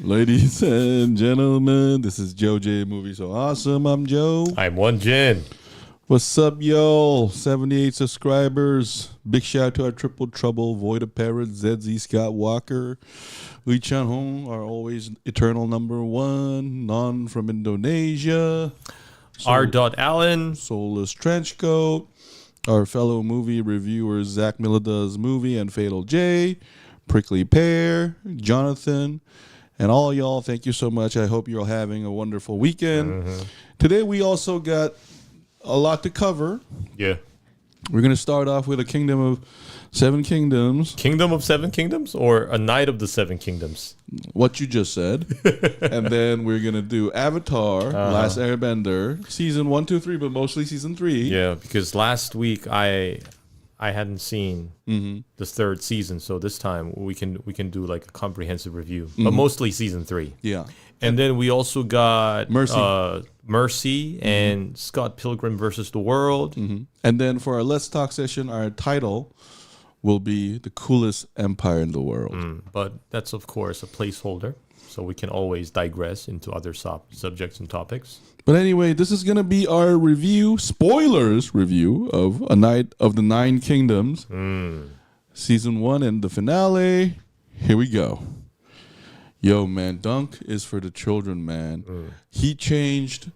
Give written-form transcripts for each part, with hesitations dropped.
Ladies and gentlemen, this is JoeJinMovieSoAwesome. I'm Joe. I'm Won-Jin. What's up, y'all? 78 subscribers. Big shout out to our Triple Trouble, Void of Parrots, ZZ Scott Walker, Lee Chan Hong, our always eternal number one, Non from Indonesia, R. Allen, Soulless Trenchcoat, our fellow movie reviewers, Zach Millida's Movie and Fatal J, Prickly Pear, Jonathan, and all y'all. Thank you so much. I hope you're all having a wonderful weekend. Today we also got a lot to cover. Yeah. We're going to start off with a Kingdom of Seven Kingdoms. Kingdom of Seven Kingdoms or a Knight of the Seven Kingdoms? What you just said. And then we're going to do Avatar, Last Airbender, season 1, 2, 3, but mostly season 3. Yeah, because last week I hadn't seen the third season, so this time we can do like a comprehensive review, but mostly season 3. Yeah. And then we also got Mercy, and Scott Pilgrim versus the World. And then for our Let's Talk session, our title will be The Coolest Empire in the World. But that's, of course, a placeholder, so we can always digress into other subjects and topics. But anyway, this is going to be our review, spoilers review of A Night of the Nine Kingdoms, season 1 and the finale. Here we go. Yo, man, Dunk is for the children, man. He changed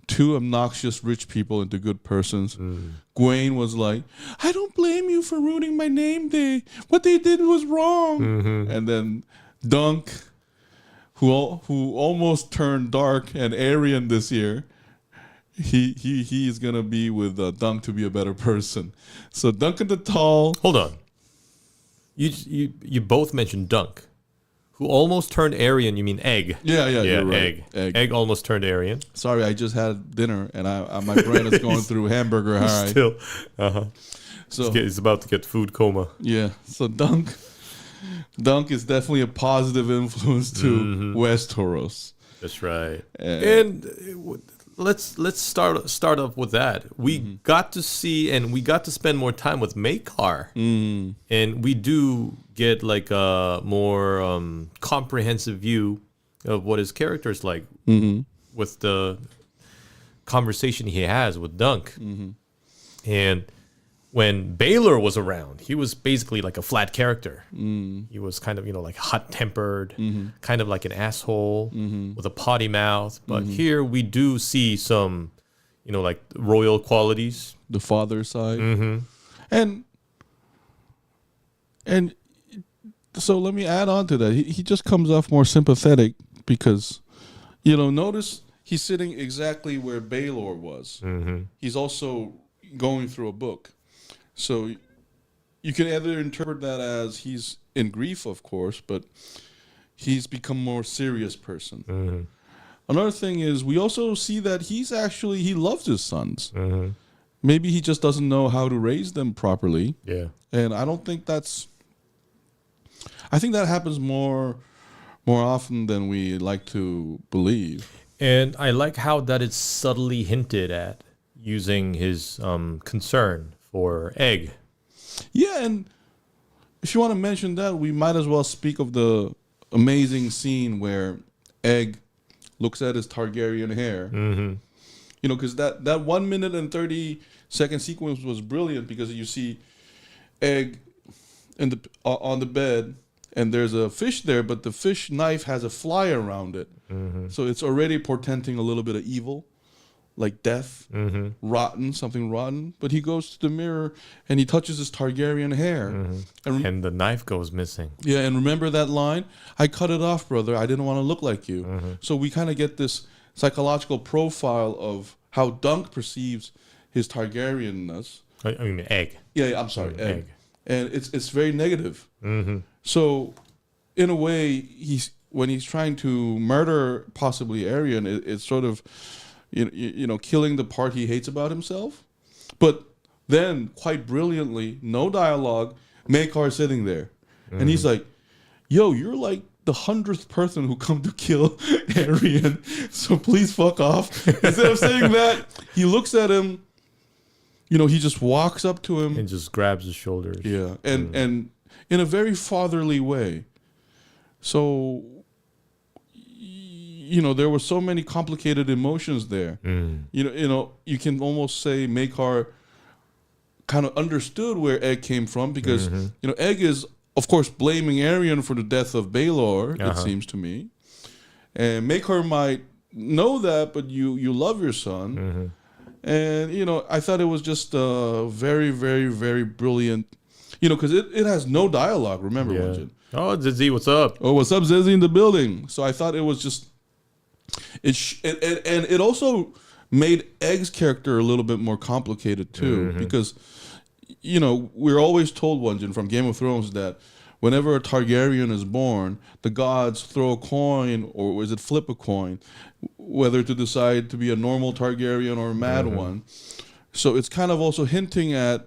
2 obnoxious rich people into good persons. Gwaine was like, I don't blame you for ruining my name day. What they did was wrong. And then Dunk, who almost turned dark and Aryan this year, he is going to be with Dunk to be a better person. So Duncan the Tall. Hold on. You both mentioned Dunk. Who almost turned Aryan? You mean Egg? Yeah, you're right. Egg almost turned Aryan. Sorry, I just had dinner and my brain is going through hamburger high. Still, So he's about to get food coma. yeah, so Dunk is definitely a positive influence to Westeros. That's right. And let's start up with that. We got to see and we got to spend more time with Maekar, and we do get like a more comprehensive view of what his character is like with the conversation he has with Dunk. And when Baylor was around, he was basically like a flat character. He was kind of, like hot-tempered, kind of like an asshole with a potty mouth. But here we do see some, like royal qualities. The father side. And so let me add on to that. He just comes off more sympathetic because, notice he's sitting exactly where Baylor was. He's also going through a book. So you can either interpret that as he's in grief, of course, but he's become a more serious person. Another thing is we also see that he loves his sons. Maybe he just doesn't know how to raise them properly. Yeah. And I don't think I think that happens more often than we like to believe. And I like how that is subtly hinted at using his concern for Egg. Yeah, and if you want to mention that, we might as well speak of the amazing scene where Egg looks at his Targaryen hair. Because that 1 minute and 30-second sequence was brilliant because you see Egg on the bed and there's a fish there, but the fish knife has a fly around it. So it's already portending a little bit of evil. Like death, something rotten. But he goes to the mirror and he touches his Targaryen hair. And the knife goes missing. Yeah, and remember that line? I cut it off, brother. I didn't want to look like you. So we kind of get this psychological profile of how Dunk perceives his Targaryenness. I mean, Egg. Yeah, I'm sorry, Egg. And it's very negative. So in a way, when he's trying to murder possibly Aryan, it's sort of killing the part he hates about himself. But then, quite brilliantly, no dialogue, Maekar sitting there. And he's like, yo, you're like the 100th person who come to kill Aryan, so please fuck off. Instead of saying that, he looks at him, he just walks up to him. And just grabs his shoulders. Yeah, and in a very fatherly way. So, there were so many complicated emotions there. You can almost say Maekar kind of understood where Egg came from because, Egg is, of course, blaming Aryan for the death of Baelor, it seems to me. And Maekar might know that, but you love your son. And, I thought it was just a very, very, very brilliant, because it has no dialogue, remember, Won-Jin. Oh, Zizzy, what's up? Oh, what's up, Zizzy in the building? So I thought it was just, and it also made Egg's character a little bit more complicated too, because, we're always told, Won-Jin, from Game of Thrones that whenever a Targaryen is born, the gods throw a coin, or is it flip a coin, whether to decide to be a normal Targaryen or a mad one. So it's kind of also hinting at,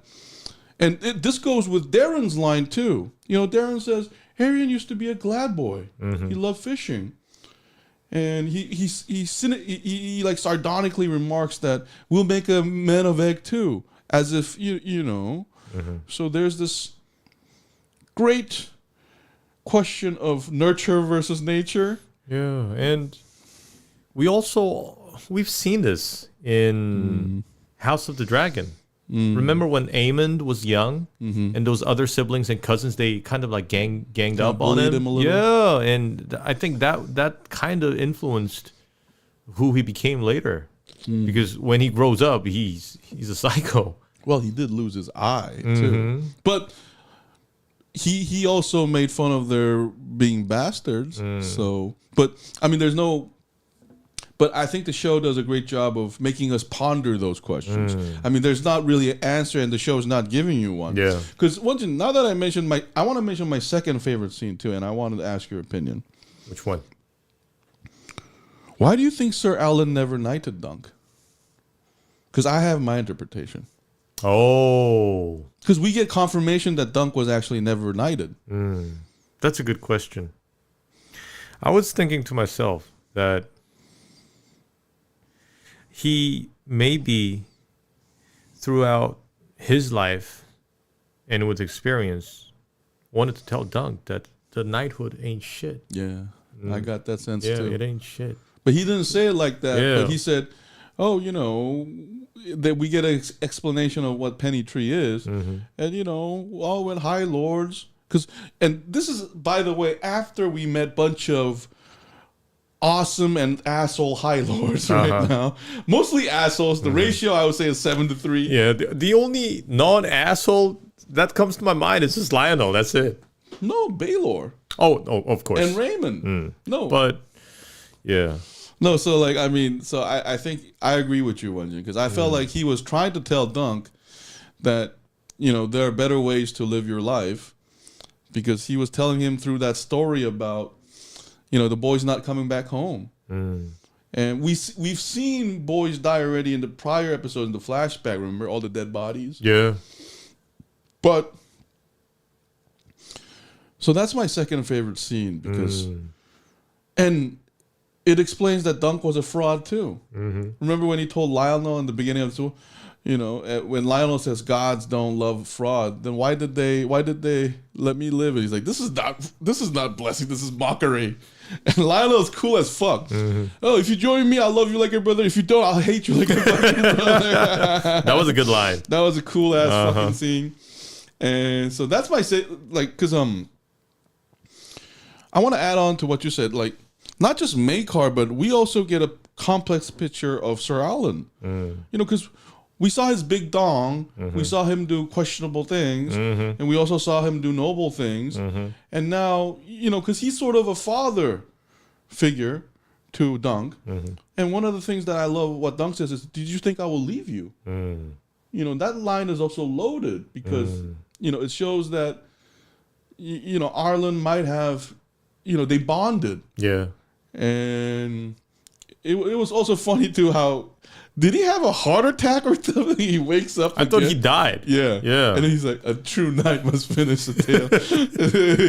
and this goes with Darren's line too. Darren says, Aryan used to be a glad boy. He loved fishing. And he like sardonically remarks that we'll make a man of Egg too, as if So there's this great question of nurture versus nature. Yeah, and we've seen this in House of the Dragon. Remember when Aemond was young and those other siblings and cousins, they kind of like ganged up on him a little. Yeah, and I think that kind of influenced who he became later. Because when he grows up, he's a psycho. Well, he did lose his eye too. But he also made fun of their being bastards. So, but I mean, but I think the show does a great job of making us ponder those questions. I mean, there's not really an answer, and the show's not giving you one. Yeah. Because now that I mentioned I want to mention my second favorite scene too, and I wanted to ask your opinion. Which one? Why do you think Sir Arlan never knighted Dunk? Because I have my interpretation. Oh. Because we get confirmation that Dunk was actually never knighted. That's a good question. I was thinking to myself that he maybe throughout his life and with experience wanted to tell Dunk that the knighthood ain't shit. Yeah, I got that sense Yeah, too. it ain't shit. But he didn't say it like that. Yeah. But he said, oh, that we get an explanation of what Penny Tree is. And, when High Lords. And this is, by the way, after we met bunch of awesome and asshole High Lords right now. Mostly assholes. The ratio, I would say, is 7-3. Yeah, the only non-asshole that comes to my mind is just Lionel. That's it. No, Baelor. Oh, of course. And Raymond. No. But, yeah. No, so I think I agree with you, Won-Jin, because I felt like he was trying to tell Dunk that, there are better ways to live your life, because he was telling him through that story about, the boys not coming back home. And we've seen boys die already in the prior episodes in the flashback, remember, all the dead bodies? Yeah. But, so that's my second favorite scene, because, and it explains that Dunk was a fraud too. Remember when he told Lionel in the beginning of the show, when Lionel says gods don't love fraud, then why did they let me live? And he's like, this is not blessing, this is mockery. And Lionel's cool as fuck. Oh, if you join me, I'll love you like your brother. If you don't, I'll hate you like your fucking brother. That was a good line. That was a cool ass fucking scene. And so that's my because I want to add on to what you said, like, not just Maekar, but we also get a complex picture of Sir Arlan. Because we saw his big dong, we saw him do questionable things, and we also saw him do noble things. And now, because he's sort of a father figure to Dunk. And one of the things that I love what Dunk says is, did you think I will leave you? That line is also loaded because, it shows that, Arlan might have, they bonded. Yeah. And it was also funny too how did he have a heart attack or something? He wakes up. I thought he died. Yeah. Yeah. And then he's like, a true knight must finish the tale.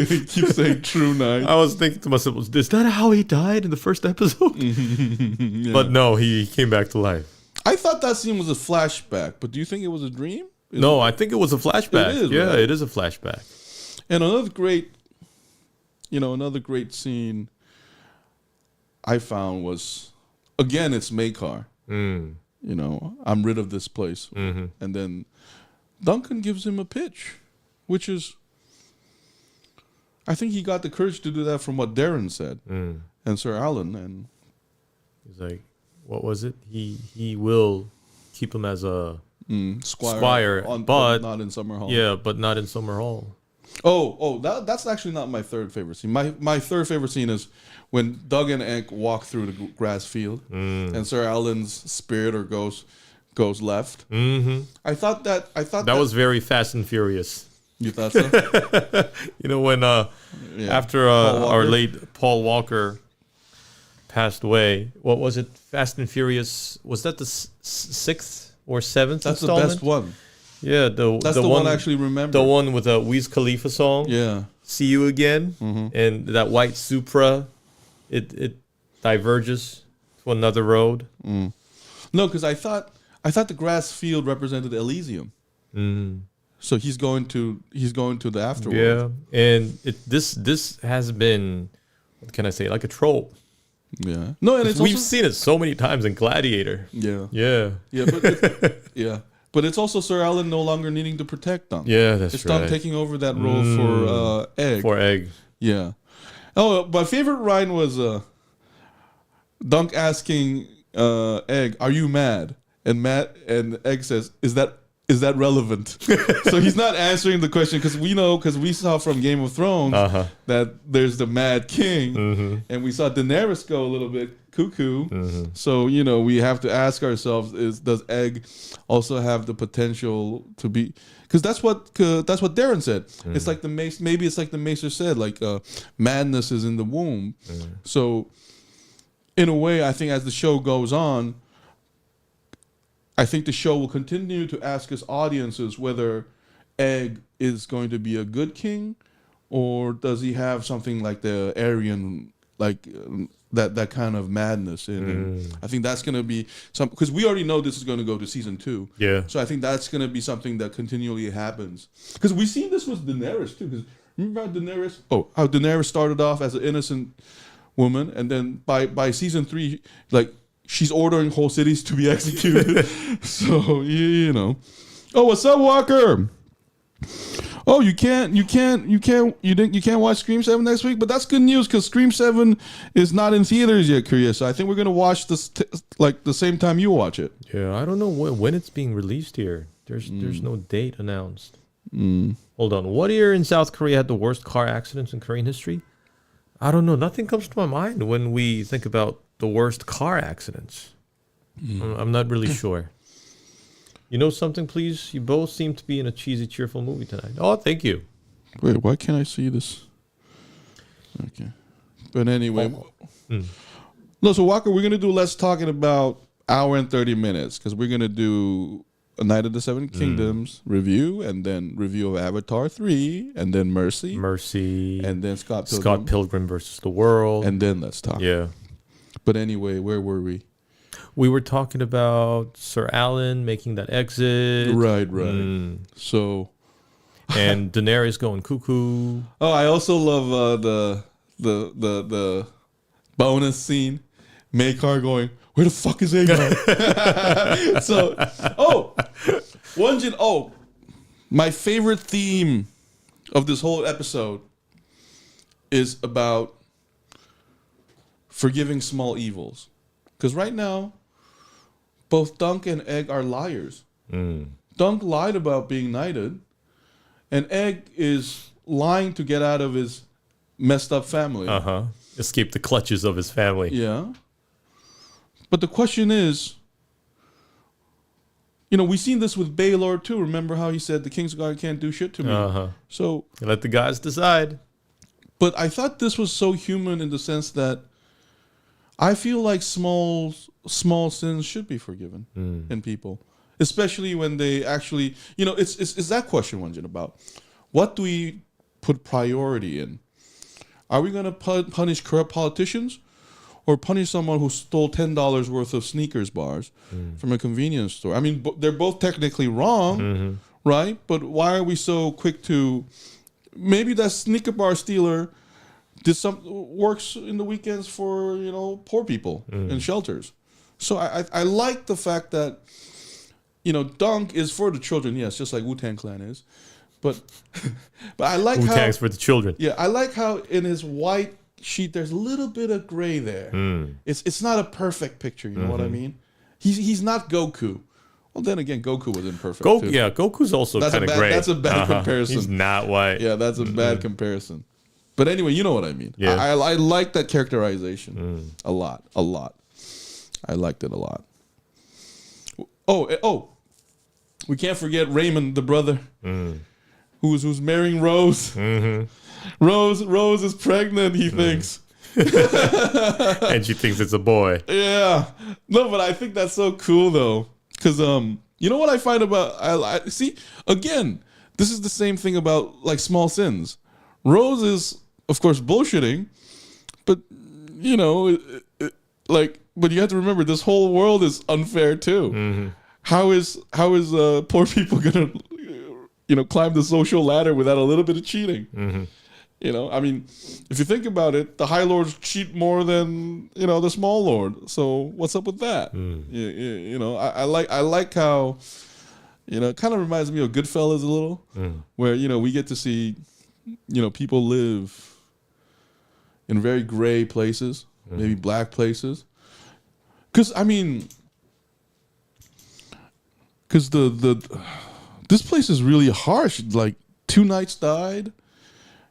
He keeps saying true knight. I was thinking to myself, is that how he died in the first episode? Yeah. But no, he came back to life. I thought that scene was a flashback, but do you think it was a dream? No, I think it was a flashback. It is, yeah, right? it is a flashback. And another great scene I found was, again, it's Maekar. You know, I'm rid of this place. And then Duncan gives him a pitch, which is, I think he got the courage to do that from what Darren said and Sir Arlan. And he's like, what was it? He will keep him as a squire, but not in Summerhall. Yeah, but not in Summerhall. That's actually not my third favorite scene. My third favorite scene is when Doug and Egg walk through the grass field and Sir Alan's spirit or ghost goes left. I thought that was very Fast and Furious. You thought so? You know, when after our late Paul Walker passed away, what was it? Fast and Furious, was that the sixth or seventh That's installment? the best one. Yeah, that's the one I actually remember. The one with a Wiz Khalifa song. Yeah. See You Again. And that white Supra, it diverges to another road. No, because I thought the grass field represented Elysium. So he's going to the afterworld. Yeah, and this has been, what can I say, like a trope. Yeah. No, and we've seen it so many times in Gladiator. Yeah. Yeah. Yeah, but it's also Sir Arlan no longer needing to protect Dunk. Yeah, that's it's right. Dunk taking over that role for Egg. For Egg. Yeah. Oh, my favorite line was Dunk asking Egg, "Are you mad?" And Egg says, "Is that relevant?" So he's not answering the question because we saw from Game of Thrones that there's the Mad King, and we saw Daenerys go a little bit cuckoo. So we have to ask ourselves: does Egg also have the potential to be? Because that's what Darren said. It's like the Mace. Maybe it's like the Maester said, like madness is in the womb. So in a way, I think as the show goes on, I think the show will continue to ask its audiences whether Egg is going to be a good king, or does he have something like the Aryan, like that kind of madness in him. I think that's going to be some, because we already know this is going to go to season 2. Yeah. So I think that's going to be something that continually happens. Because we've seen this with Daenerys too. Because remember how Daenerys started off as an innocent woman, and then by season 3, like, she's ordering whole cities to be executed. So Oh, what's up, Walker? Oh, you can't watch Scream 7 next week, but that's good news because Scream 7 is not in theaters yet, Korea. So I think we're gonna watch this like the same time you watch it. Yeah, I don't know when it's being released here. There's no date announced. Hold on. What year in South Korea had the worst car accidents in Korean history? I don't know. Nothing comes to my mind when we think about the worst car accidents. I'm not really sure. You know something, please? You both seem to be in a cheesy, cheerful movie tonight. Oh, thank you. Wait, why can't I see this? Okay. But anyway. No, so Walker, we're going to do Let's Talk in about hour and 30 minutes because we're going to do A Night of the Seven Kingdoms review, and then review of Avatar 3, and then Mercy. And then Scott Pilgrim versus the World. And then Let's Talk. Yeah. But anyway, where were we? We were talking about Sir Arlan making that exit. Right. So, and Daenerys going cuckoo. Oh, I also love the bonus scene. Maekar going, "Where the fuck is Aegon?" So, Won-Jin. Oh, my favorite theme of this whole episode is about forgiving small evils. Because right now, both Dunk and Egg are liars. Dunk lied about being knighted, and Egg is lying to get out of his messed up family. Escape the clutches of his family. Yeah. But the question is, we've seen this with Baelor too. Remember how he said the Kingsguard can't do shit to me? So let the guys decide. But I thought this was so human in the sense that I feel like small sins should be forgiven in people, especially when they actually, it's that question, Won-Jin, about what do we put priority in? Are we going to punish corrupt politicians or punish someone who stole $10 worth of Snickers bars from a convenience store? I mean, they're both technically wrong, right? But why are we so quick to, maybe that Snicker bar stealer works in the weekends for, poor people in shelters. So I like the fact that, Dunk is for the children, yes, just like Wu-Tang Clan is. But I like how Wu-Tang's for the children. Yeah, I like how in his white sheet there's a little bit of gray there. It's not a perfect picture, you know what I mean? He's not Goku. Well, then again, Goku was imperfect too. Yeah, Goku's also kind of gray. That's a bad comparison. He's not white. Yeah, that's a bad comparison. But anyway, you know what I mean. Yeah. I like that characterization a lot. I liked it a lot. Oh, we can't forget Raymond, the brother, who's marrying Rose. Rose is pregnant, he thinks. And she thinks it's a boy. Yeah. No, but I think that's so cool, though. Because, you know what I find about... I see, again, this is the same thing about, like, small sins. Rose is, of course, bullshitting. But, but you have to remember, this whole world is unfair, too. How is poor people going to, climb the social ladder without a little bit of cheating? I mean, if you think about it, the High Lords cheat more than, the Small Lord. So what's up with that? I like how, it kind of reminds me of Goodfellas a little, where, we get to see, people live in very gray places, maybe black places. Because, I mean, this place is really harsh. Like, 2 knights died.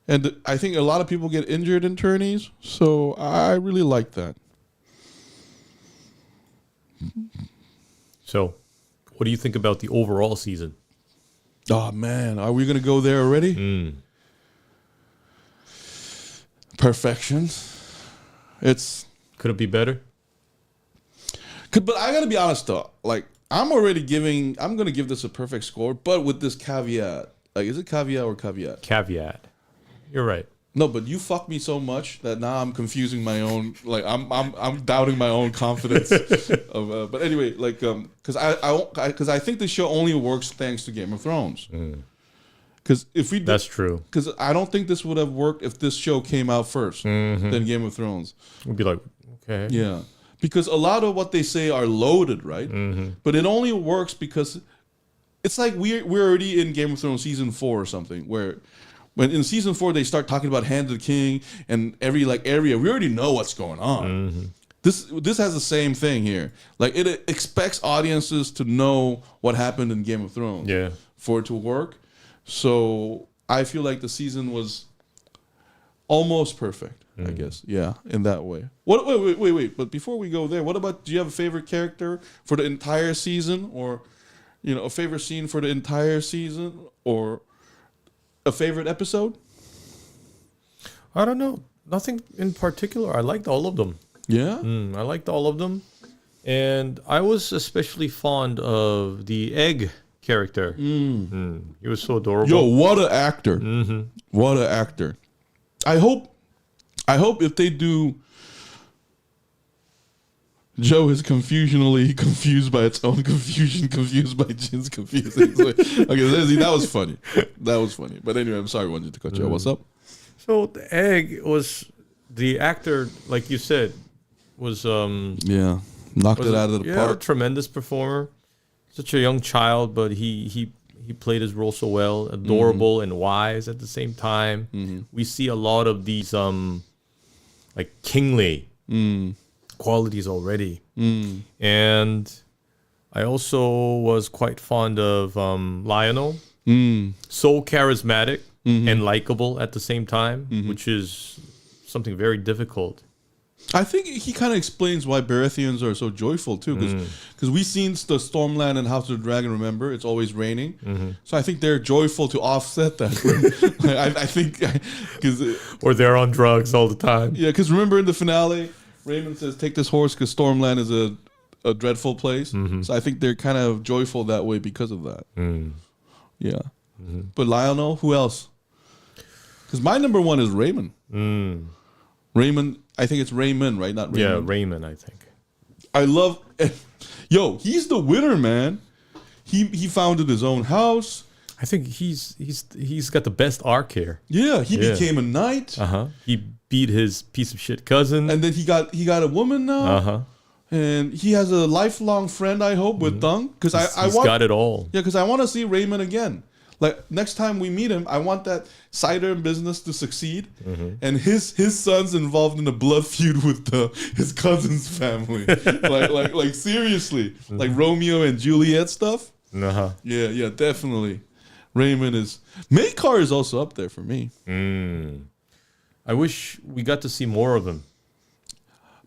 And I think a lot of people get injured in tourneys, so I really like that. So, what do you think about the overall season? Oh, man. Are we going to go there already? Perfection. Could it be better? But I got to be honest, though. Like, I'm going to give this a perfect score, but with this caveat. Like, is it caveat or caveat? Caveat. You're right. No, but you fucked me so much that now I'm confusing my own. Like I'm doubting my own confidence. But anyway, like because I think the show only works thanks to Game of Thrones. Because that's true. Because I don't think this would have worked if this show came out first than Game of Thrones. We'd be like, okay, yeah, because a lot of what they say are loaded, right? But it only works because it's like we're already in Game of Thrones season 4 or something where. When in season 4 they start talking about Hand of the King and every area, we already know what's going on. This has the same thing here. Like it expects audiences to know what happened in Game of Thrones. Yeah. For it to work. So I feel like the season was almost perfect, I guess. Yeah, in that way. Wait. But before we go there, what about, do you have a favorite character for the entire season, or a favorite scene for the entire season, or a favorite episode? I don't know. Nothing in particular. I liked all of them. Yeah? I liked all of them. And I was especially fond of the Egg character. He was so adorable. Yo, what an actor. What an actor. I hope if they do... Joe is confusionally confused by its own confusion, confused by Jin's confusing. Okay, that was funny. That was funny. But anyway, I'm sorry, I wanted to cut you off. What's up? So the Egg was the actor, like you said, was knocked it out of the park. A tremendous performer. Such a young child, but he played his role so well. Adorable and wise at the same time. We see a lot of these like kingly qualities already. And I also was quite fond of Lionel. So charismatic and likable at the same time, which is something very difficult. I think he kind of explains why Baratheons are so joyful too, because we've seen the Stormland and House of the Dragon. Remember, it's always raining, so I think they're joyful to offset that. I think because or they're on drugs all the time. Yeah, because remember in the finale Raymond says, take this horse because Stormland is a dreadful place. So I think they're kind of joyful that way because of that. Yeah. But Lionel, who else? Because my number one is Raymond. Raymond, I think it's Raymond, right? Not Raymond. Yeah, Raymond, I think. I love... Yo, he's the winner, man. He founded his own house. I think he's got the best arc here. Yeah, he became a knight. He beat his piece of shit cousin. And then he got a woman now. And he has a lifelong friend, I hope, with Dunk. Because I want, got it all. Yeah, because I want to see Raymond again. Like, next time we meet him, I want that cider business to succeed. And his son's involved in a blood feud with his cousin's family. like seriously. Like Romeo and Juliet stuff. Yeah, definitely. Raymond is... Maekar is also up there for me. I wish we got to see more of him.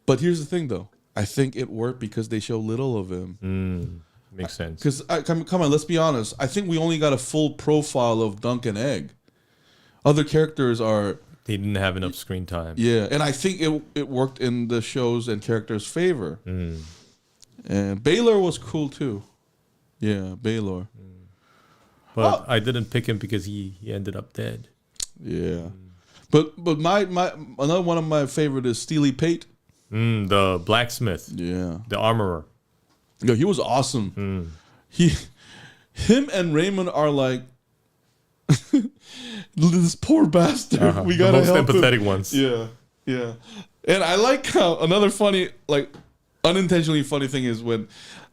But here's the thing, though. I think it worked because they show little of him. Makes sense. Because, come on, let's be honest. I think we only got a full profile of Dunk and Egg. Other characters are... They didn't have enough screen time. Yeah, and I think it worked in the show's and characters' favor. And Baylor was cool, too. Yeah, Baylor. But I didn't pick him because he ended up dead. Yeah. But my another one of my favorite is Steely Pate. The blacksmith. Yeah. The armorer. Yeah, he was awesome. Him and Raymond are like this poor bastard. We gotta help him. The most empathetic ones. Yeah. And I like how another funny, like unintentionally funny thing is when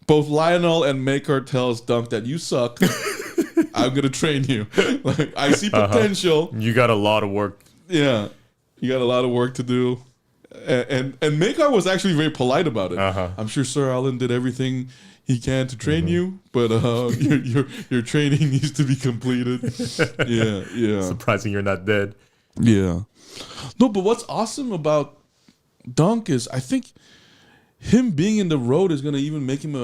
both Lionel and Maekar tells Dunk that you suck. I'm gonna train you. Like, I see potential. You got a lot of work. Yeah, you got a lot of work to do. And Maekar was actually very polite about it. I'm sure Sir Arlan did everything he can to train you, but your training needs to be completed. Yeah. Surprising you're not dead. Yeah. No, but what's awesome about Dunk is I think him being in the road is gonna even make him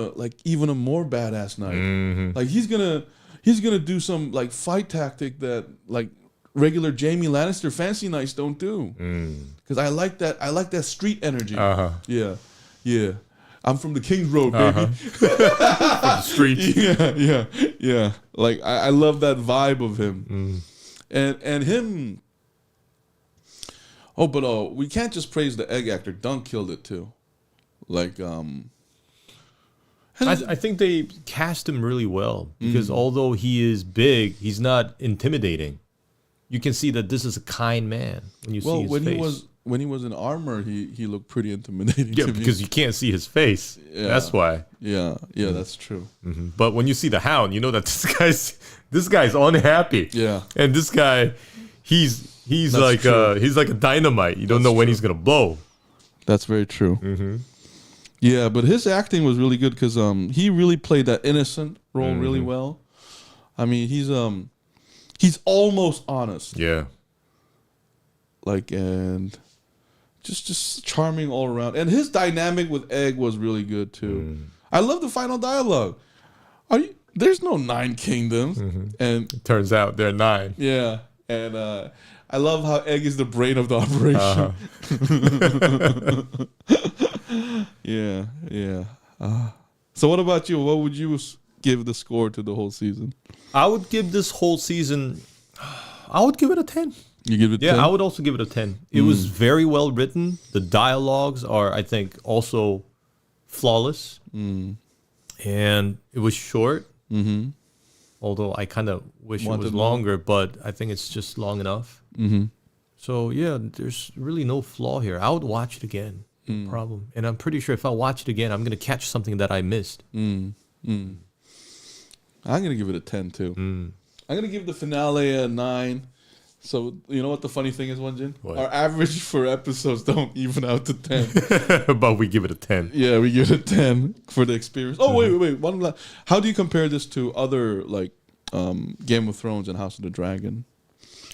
even a more badass knight. Like he's gonna do some like fight tactic that like regular Jaime Lannister fancy knights don't do. Because I like that street energy. Yeah. I'm from the King's Road, baby. From the streets. Yeah. Like I love that vibe of him. And him. Oh, but we can't just praise the egg actor. Dunk killed it too. Like I think they cast him really well because although he is big, he's not intimidating. You can see that this is a kind man when you see his face. When he was in armor, he looked pretty intimidating. Yeah, because you can't see his face. Yeah. That's why. Yeah, that's true. But when you see the Hound, you know that this guy's unhappy. Yeah, and this guy, he's like a dynamite. You don't know when he's gonna blow. That's very true. Yeah, but his acting was really good because he really played that innocent role really well. I mean, he's almost honest. Yeah. Like, and just charming all around. And his dynamic with Egg was really good too. I love the final dialogue. There's no 9 kingdoms. And it turns out there are 9. Yeah. And I love how Egg is the brain of the operation. Yeah. So what about you? What would you give the score to the whole season? I would give this whole season, I would give it a 10. You give it 10? Yeah, I would also give it a 10. It was very well written. The dialogues are, I think, also flawless. And it was short. Although I kind of wish it was longer, but I think it's just long enough. So, yeah, there's really no flaw here. I would watch it again. No problem. And I'm pretty sure if I watch it again, I'm going to catch something that I missed. I'm going to give it a 10, too. I'm going to give the finale a 9. So, you know what the funny thing is, Won-Jin? Our average for episodes don't even out to 10. But we give it a 10. Yeah, we give it a 10 for the experience. Oh, wait. How do you compare this to other, like, Game of Thrones and House of the Dragon?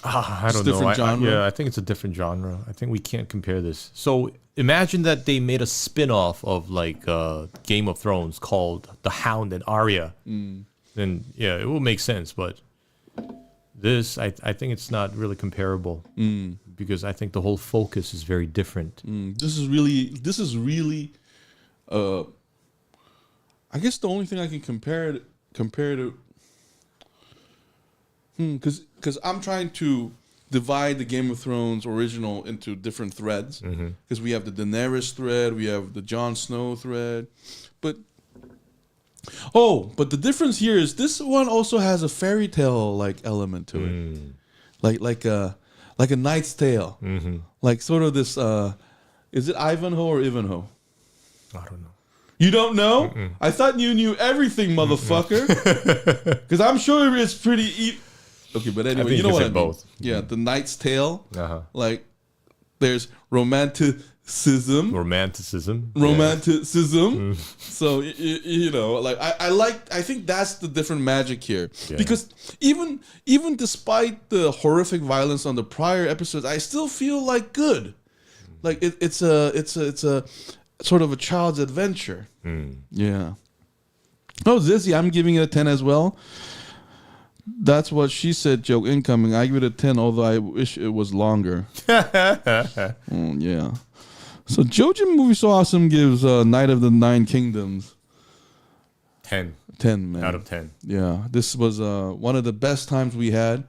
I don't know. Different genre? I think it's a different genre. I think we can't compare this. So imagine that they made a spin-off of, like, Game of Thrones called The Hound and Arya. Then, yeah, it will make sense, but... This, I think it's not really comparable because I think the whole focus is very different. This is really. I guess the only thing I can compare to, because I'm trying to divide the Game of Thrones original into different threads. Because we have the Daenerys thread, we have the Jon Snow thread, but the difference here is this one also has a fairy tale like element to it, like a Knight's Tale, like sort of this. Is it Ivanhoe or Ivanhoe? I don't know. You don't know? I thought you knew everything, motherfucker. Because I'm sure it's pretty. Okay, but anyway, you know what I mean. Both. Yeah, the Knight's Tale. Like, there's romanticism. So you know, like I think that's the different magic here. Because even despite the horrific violence on the prior episodes, I still feel like good. Like it's a sort of a child's adventure. Yeah. Oh, Zizzy, I'm giving it a 10 as well. That's what she said, joke incoming. I give it a 10, although I wish it was longer. Yeah. So JoeJinMovieSoAwesome gives Night of the Nine Kingdoms 10. 10, man. Out of 10. Yeah. This was one of the best times we had.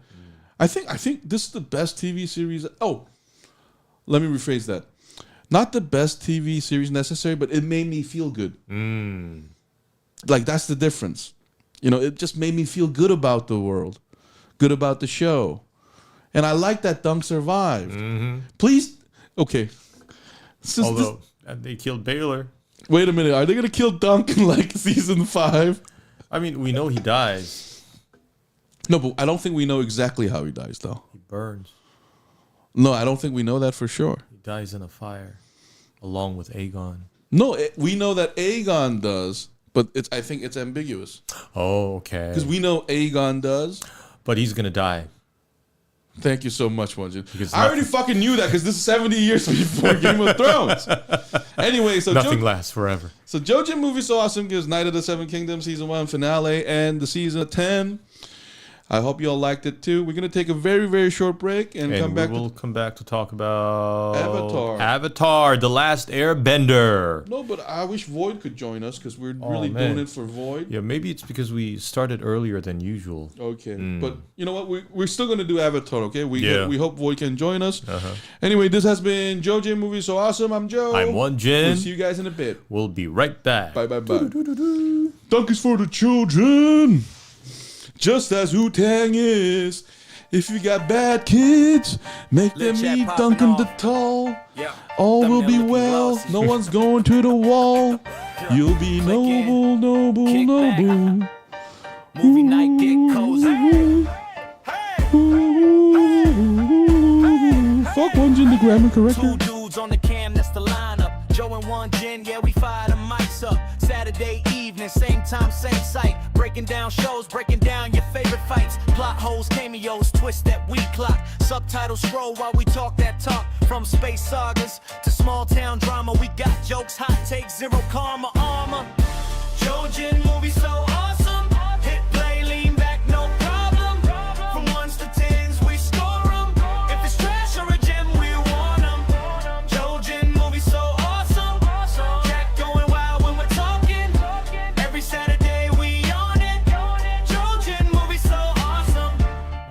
I think this is the best TV series. Oh, let me rephrase that. Not the best TV series necessary, but it made me feel good. Like, that's the difference. You know, it just made me feel good about the world, good about the show. And I like that Dunk survived. Please, okay. Although, they killed Baylor. Wait a minute, are they going to kill Dunk in, like, season 5? I mean, we know he dies. No, but I don't think we know exactly how he dies, though. He burns. No, I don't think we know that for sure. He dies in a fire, along with Aegon. No, we know that Aegon does, but I think it's ambiguous. Oh, okay. Because we know Aegon does. But he's going to die. Thank you so much, Won-Jin. I already fucking knew that because this is 70 years before Game of Thrones. Anyway, so nothing lasts forever. So JoeJinMovieSoAwesome gives Night of the Seven Kingdoms Season 1 finale and the Season 10. I hope you all liked it too. We're going to take a very, very short break and come back. We'll come back to talk about Avatar, The Last Airbender. No, but I wish Void could join us because we're really doing it for Void. Yeah, maybe it's because we started earlier than usual. Okay, but you know what? We're still going to do Avatar, okay? We hope Void can join us. Anyway, this has been JoeJinMovieSoAwesome. I'm Joe. I'm Won-Jin. We'll see you guys in a bit. We'll be right back. Bye. Dunk is for the children. Just as Wu-Tang is. If you got bad kids, make them eat Dunkin' the Tall. All will be well. No one's going to the wall. You'll be noble. Movie night get cozy. Fuck Won-Jin, the grammar corrector. 2 dudes on the cam, that's the lineup. Joe and Won-Jin, yeah, we fire the mics up. Saturday evening, same time, same site. Breaking down shows, breaking down your favorite fights. Plot holes, cameos, twist that we clock. Subtitles scroll while we talk that talk. From space sagas to small town drama, we got jokes, hot takes, zero karma armor. JoeJin movie so awesome. Hit play, lean back, no problem. From 1s to 10s, we score 'em. If it's trash or a gem, we want 'em. JoeJin movie so awesome. Jack going wild when we're talking. Every Saturday we on it. JoeJin movie so awesome.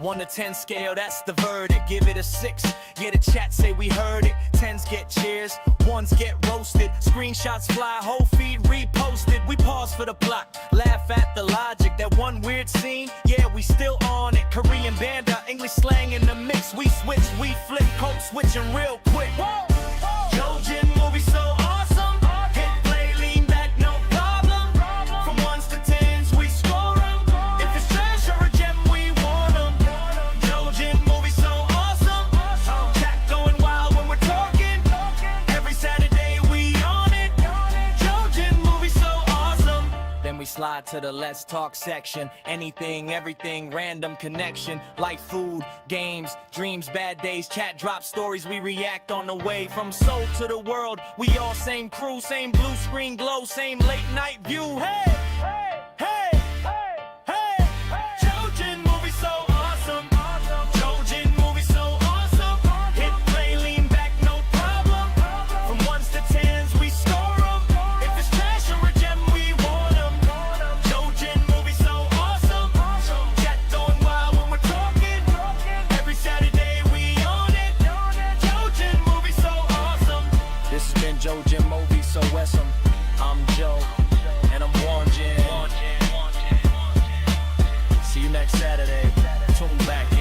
1 to 10 scale, that's the verdict. Give it a 6. Yeah, the chat say we heard it. 10s get cheers, 1s get roasted. Screenshots fly, whole feed reposted. We pause for the plot, laugh at the logic. That one weird scene, yeah, we still on it. Korean band, English slang in the mix. We switch, we flip, code switching real quick. JoeJin movie so awesome. Hit play, lean back, no problem. From 1s to 10s, we score 'em. If it's trash or a gem, we want 'em. JoeJin movie so awesome. Jack going wild when we're talking. Every Saturday we on it. JoeJin movie so awesome. Then we slide to the let's talk section. Anything, everything, random connection. Like food, games, dreams, bad days, chat drop stories. We react on the way from soul to the world. We all same crew, same blue screen glow, same late night view. Hey, hey, hey. JoeJin movie so awesome. JoeJin movie so awesome. Hit play. JoeJinMovieSoAwesome. I'm Joe, and I'm Won-Jin. See you next Saturday. Tune back in.